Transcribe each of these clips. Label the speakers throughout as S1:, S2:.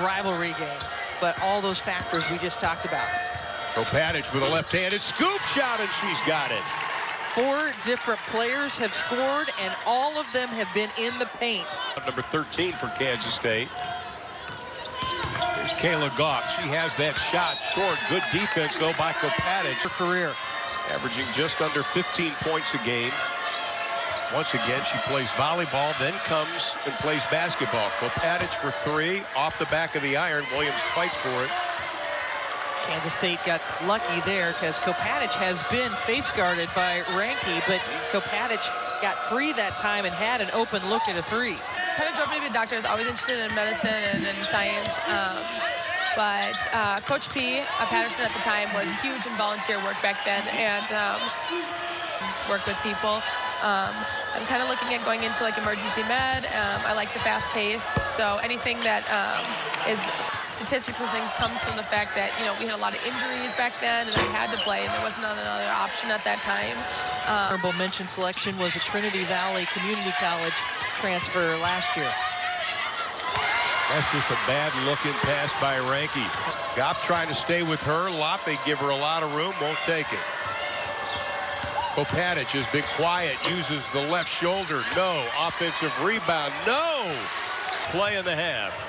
S1: rivalry game, but all those factors we just talked about.
S2: Kopatich with a left-handed scoop shot, and she's got it.
S1: 4 different players have scored, and all of them have been in the paint.
S2: Number 13 for Kansas State. There's Kylee Kopatich. She has that shot short. Good defense, though, by Kopatich.
S1: Her career.
S2: Averaging just under 15 points a game. Once again, she plays volleyball, then comes and plays basketball. Kopatich for 3, off the back of the iron. Williams fights for it.
S1: Kansas State got lucky there because Kopatich has been face guarded by Ranke, but Kopatich got free that time and had an open look at a 3.
S3: Kind of drove me to be a doctor. I was always interested in medicine and in science. But Coach P. Patterson at the time was huge in volunteer work back then and worked with people. I'm kind of looking at going into like emergency med. I like the fast pace. So anything that is statistics and things comes from the fact that, you know, we had a lot of injuries back then and we had to play and there wasn't another option at that time.
S1: Honorable mention selection was a Trinity Valley Community College transfer last year.
S2: That's just a bad-looking pass by Ranke. Goff trying to stay with her. Lot, they give her a lot of room, won't take it. Kopatich has been quiet, uses the left shoulder. No. Offensive rebound. No. Play in the half.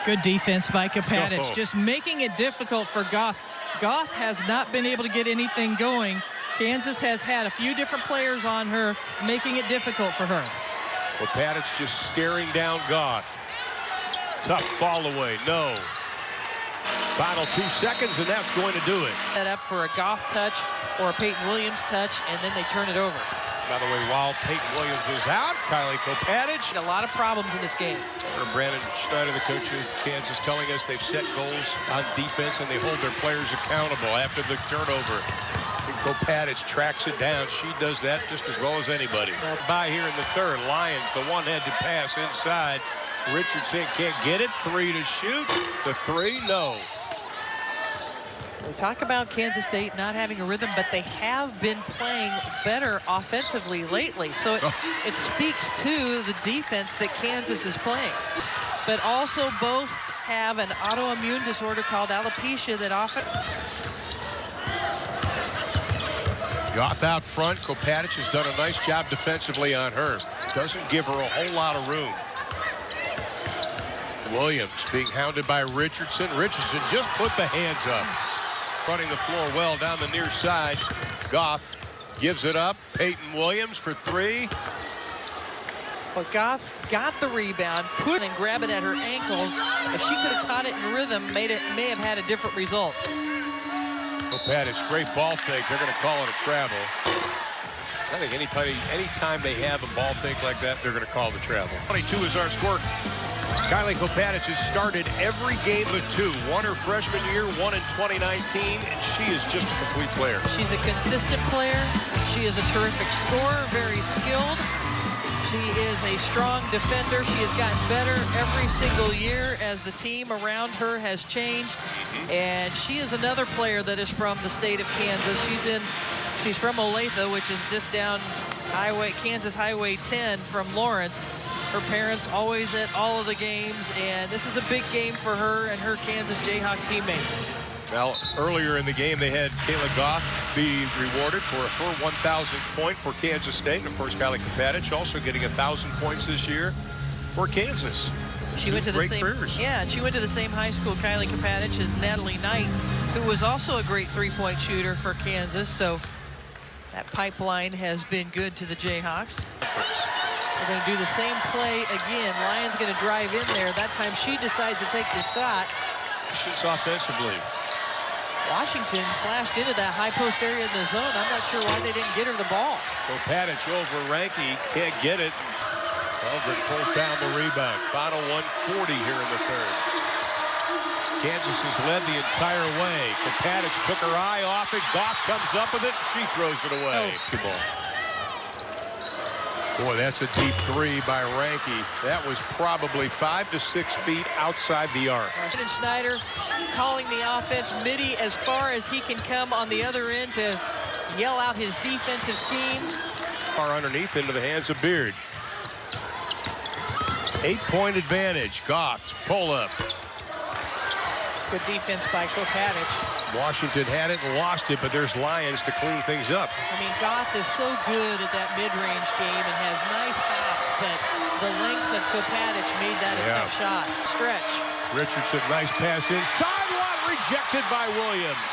S1: Good defense by Kopatich,
S2: Oh.
S1: just making it difficult for Goff. Goff has not been able to get anything going. Kansas has had a few different players on her, making it difficult for her.
S2: Kopatich just staring down Goff. Tough fall away. No. Final 2 seconds, and that's going to do it.
S1: Set up for a Goff touch or a Peyton Williams touch, and then they turn it over.
S2: By the way, while Peyton Williams was out, Kylee Kopatich.
S1: A lot of problems in this game.
S2: Brandon Schneider, the coach of Kansas, telling us they've set goals on defense and they hold their players accountable after the turnover. And Kopatich tracks it down. She does that just as well as anybody. By here in the third, Lions, the one-handed pass inside. Richardson can't get it. 3 to shoot. The 3, no.
S1: We talk about Kansas State not having a rhythm, but they have been playing better offensively lately. So it speaks to the defense that Kansas is playing. But also both have an autoimmune disorder called alopecia that often...
S2: Goff out front. Kopatich has done a nice job defensively on her. Doesn't give her a whole lot of room. Williams being hounded by Richardson. Richardson just put the hands up. Running the floor well down the near side. Goff gives it up. Peyton Williams for 3.
S1: Well, Goff got the rebound, put it and grab it at her ankles. If she could have caught it in rhythm, may have had a different result.
S2: Kopatich, great ball fake. They're going to call it a travel. I think anytime they have a ball fake like that, they're going to call the travel. 22 is our score. Kylee Kopatich has started every game but 2. 1 her freshman year, 1 in 2019, and she is just a complete player.
S1: She's a consistent player. She is a terrific scorer, very skilled. She is a strong defender. She has gotten better every single year as the team around her has changed. And she is another player that is from the state of Kansas. She's from Olathe, which is just down Kansas Highway 10 from Lawrence. Her parents always at all of the games, and this is a big game for her and her Kansas Jayhawk teammates.
S2: Well, earlier in the game, they had Kylee Kopatich be rewarded for her 1,000th point for Kansas State. And, of course, Kylee Kopatich also getting 1,000 points this year for Kansas.
S1: She went to the same careers. Yeah, she went to the same high school, Kylee Kopatich, as Natalie Knight, who was also a great three-point shooter for Kansas. So that pipeline has been good to the Jayhawks. They're going to do the same play again. Lyons going to drive in there. That time she decides to take the shot.
S2: Shoots offensively.
S1: Washington flashed into that high post area in the zone. I'm not sure why they didn't get her the ball.
S2: Kopatich over Ranke, can't get it. Eldred pulls down the rebound. Final 1:40 here in the third. Kansas has led the entire way. Kopatich took her eye off it. Goff comes up with it. She throws it away. Good ball. Boy, that's a deep 3 by Ranke. That was probably 5 to 6 feet outside the arc.
S1: Brandon Schneider calling the offense. Mitty as far as he can come on the other end to yell out his defensive schemes.
S2: Far underneath into the hands of Beard. 8-point advantage. Goff's pull-up.
S1: Good defense by Kopatich.
S2: Washington had it and lost it, but there's Lions to clean things up.
S1: I mean, Goff is so good at that mid-range game and has nice hops, but the length of Kopatich made that a tough shot. Stretch.
S2: Richardson, nice pass inside. One rejected by Williams.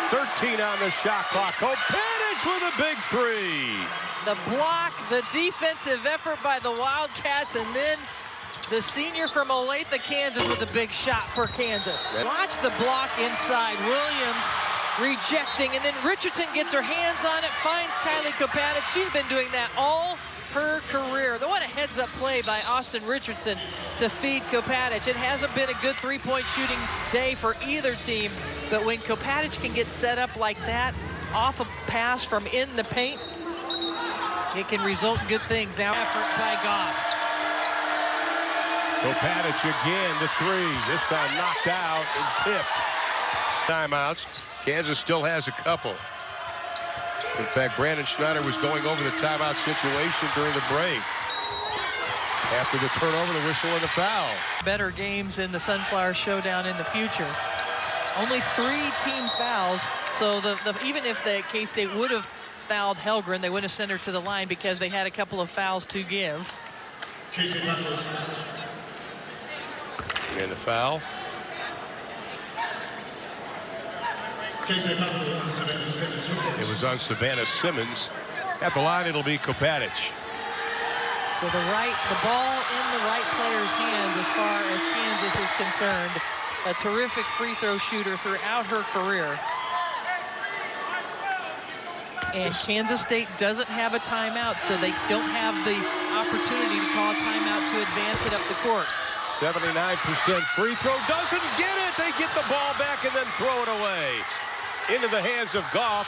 S2: 13 on the shot clock. Kopatich with a big three.
S1: The block, the defensive effort by the Wildcats, and then the senior from Olathe, Kansas, with a big shot for Kansas. Watch the block inside. Williams rejecting, and then Richardson gets her hands on it, finds Kylee Kopatich. She's been doing that all her career. What a heads-up play by Austin Richardson to feed Kopatich. It hasn't been a good three-point shooting day for either team, but when Kopatich can get set up like that off a pass from in the paint, it can result in good things. Now effort by Goff.
S2: Kopatich again, the three. This time knocked out and tipped. Timeouts. Kansas still has a couple. In fact, Brandon Schneider was going over the timeout situation during the break. After the turnover, the whistle, and the foul.
S1: Better games in the Sunflower Showdown in the future. Only 3 team fouls, so even if the K-State would have fouled Helgren, they wouldn't have sent her to the line because they had a couple of fouls to give.
S2: And the foul. It was on Savannah Simmons. At the line, it'll be Kopatich.
S1: So the ball in the right player's hands as far as Kansas is concerned. A terrific free throw shooter throughout her career. And Kansas State doesn't have a timeout, so they don't have the opportunity to call a timeout to advance it up the court.
S2: 79% free throw, doesn't get it. They get the ball back and then throw it away into the hands of Goff.